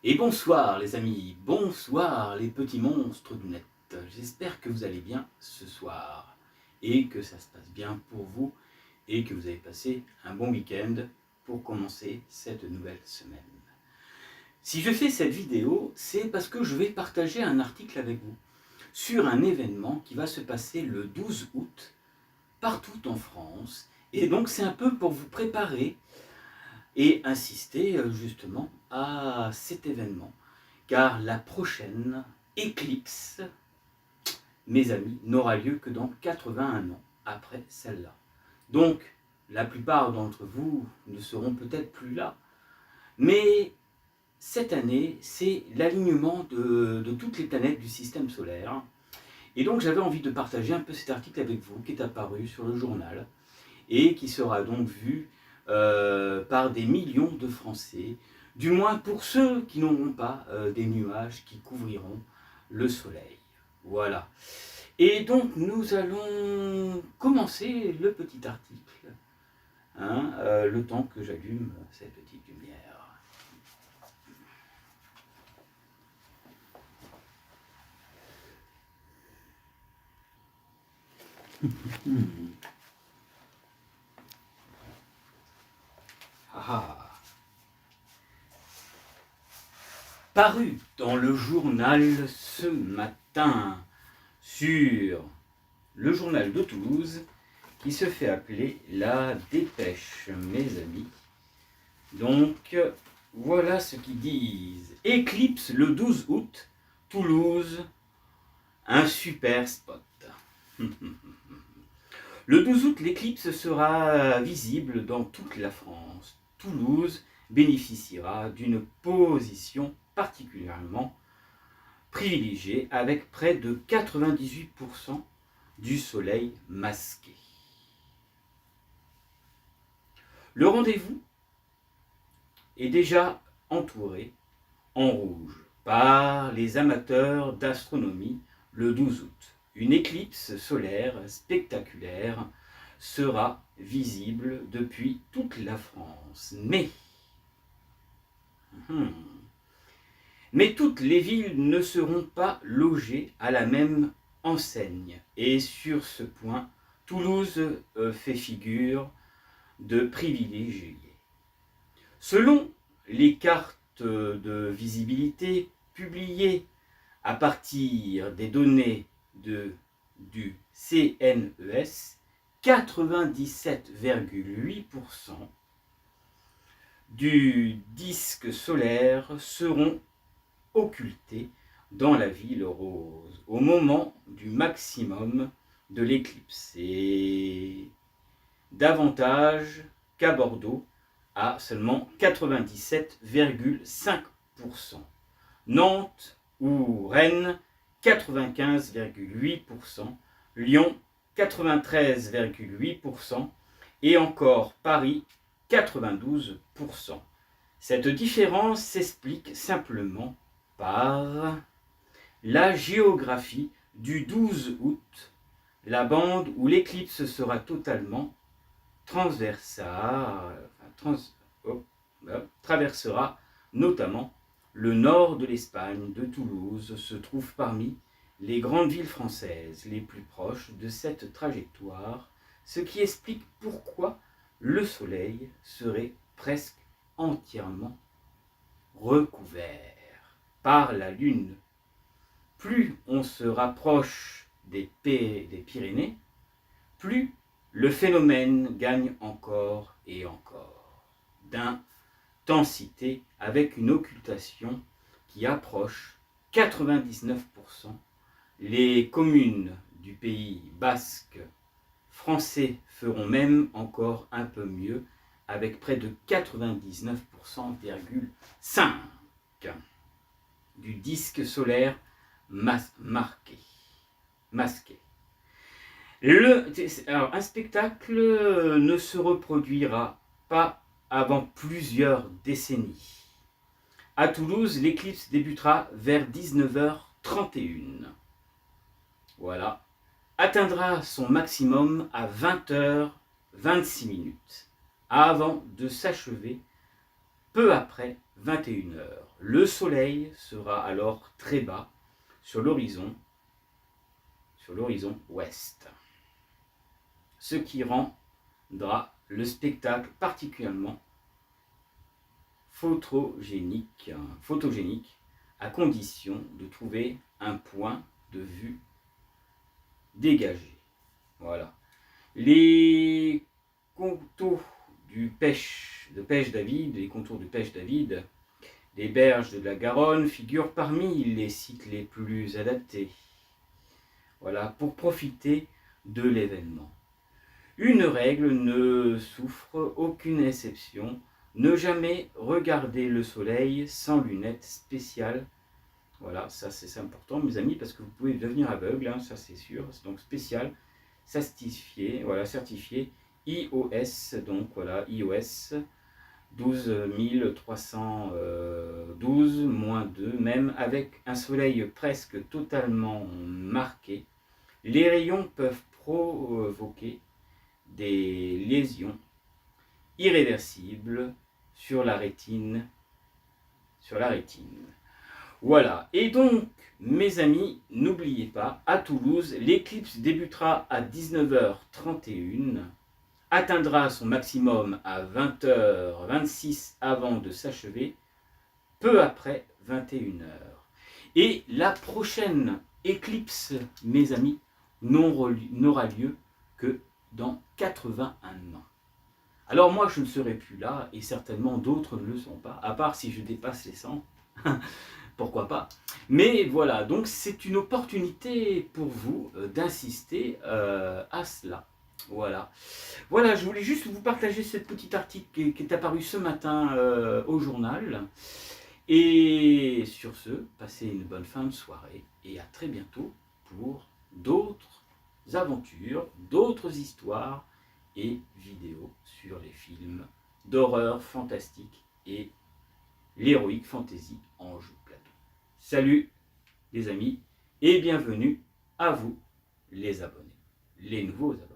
Et bonsoir les amis, bonsoir les petits monstres du net. J'espère que vous allez bien ce soir et que ça se passe bien pour vous et que vous avez passé un bon week-end pour commencer cette nouvelle semaine. Si je fais cette vidéo, c'est parce que je vais partager un article avec vous sur un événement qui va se passer le 12 août partout en France. Et donc c'est un peu pour vous préparer et insister justement à cet événement. Car la prochaine éclipse, mes amis, n'aura lieu que dans 81 ans après celle-là. Donc, la plupart d'entre vous ne seront peut-être plus là. Mais cette année, c'est l'alignement de toutes les planètes du système solaire. Et donc, j'avais envie de partager un peu cet article avec vous qui est apparu sur le journal et qui sera donc vu par des millions de Français, du moins pour ceux qui n'auront pas des nuages qui couvriront le soleil. Voilà. Et donc nous allons commencer le petit article, le temps que j'allume cette petite lumière. Ah. Paru dans le journal ce matin, sur le journal de Toulouse, qui se fait appeler La Dépêche, mes amis. Donc, voilà ce qu'ils disent. Éclipse le 12 août, Toulouse, un super spot. Le 12 août, l'éclipse sera visible dans toute la France. Toulouse bénéficiera d'une position particulièrement privilégiée avec près de 98% du soleil masqué. Le rendez-vous est déjà entouré en rouge par les amateurs d'astronomie le 12 août. Une éclipse solaire spectaculaire sera visible depuis toute la France. Mais toutes les villes ne seront pas logées à la même enseigne. Et sur ce point, Toulouse fait figure de privilégié. Selon les cartes de visibilité publiées à partir des données du CNES, 97,8% du disque solaire seront occultés dans la ville rose au moment du maximum de l'éclipse, et davantage qu'à Bordeaux à seulement 97,5%. Nantes ou Rennes 95,8%, Lyon 93,8% et encore Paris 92%. Cette différence s'explique simplement par la géographie du 12 août, la bande où l'éclipse sera totalement traversera notamment le nord de l'Espagne. De Toulouse se trouve parmi les grandes villes françaises les plus proches de cette trajectoire, ce qui explique pourquoi le soleil serait presque entièrement recouvert par la lune. Plus on se rapproche des Pyrénées, plus le phénomène gagne encore et encore d'intensité, avec une occultation qui approche 99%. Les communes du Pays basque français feront même encore un peu mieux, avec près de 99,5% du disque solaire masqué. Alors, un spectacle ne se reproduira pas avant plusieurs décennies. À Toulouse, l'éclipse débutera vers 19h31. Voilà. Atteindra son maximum à 20h26, avant de s'achever peu après 21 heures. Le soleil sera alors très bas sur l'horizon ouest, ce qui rendra le spectacle particulièrement photogénique à condition de trouver un point de vue dégagé. Voilà. Les contours de Pêche David, les contours du Pêche David, les berges de la Garonne figurent parmi les sites les plus adaptés. Voilà, pour profiter de l'événement. Une règle ne souffre aucune exception. Ne jamais regarder le soleil sans lunettes spéciales. Voilà, ça c'est important mes amis, parce que vous pouvez devenir aveugle, hein, ça c'est sûr. Donc spécial, certifié, voilà, certifié iOS, donc voilà, iOS 12312-2, même avec un soleil presque totalement marqué. Les rayons peuvent provoquer des lésions irréversibles sur la rétine. Voilà, et donc mes amis, n'oubliez pas, à Toulouse, l'éclipse débutera à 19h31, atteindra son maximum à 20h26 avant de s'achever, peu après 21h. Et la prochaine éclipse, mes amis, n'aura lieu que dans 81 ans. Alors moi je ne serai plus là, et certainement d'autres ne le sont pas, à part si je dépasse les 100, pourquoi pas. Mais voilà, donc c'est une opportunité pour vous d'insister à cela. Voilà, je voulais juste vous partager ce petit article qui est apparu ce matin au journal. Et sur ce, passez une bonne fin de soirée et à très bientôt pour d'autres aventures, d'autres histoires et vidéos sur les films d'horreur fantastique et l'héroïque fantasy en jeu de plateau. Salut les amis et bienvenue à vous les abonnés, les nouveaux abonnés.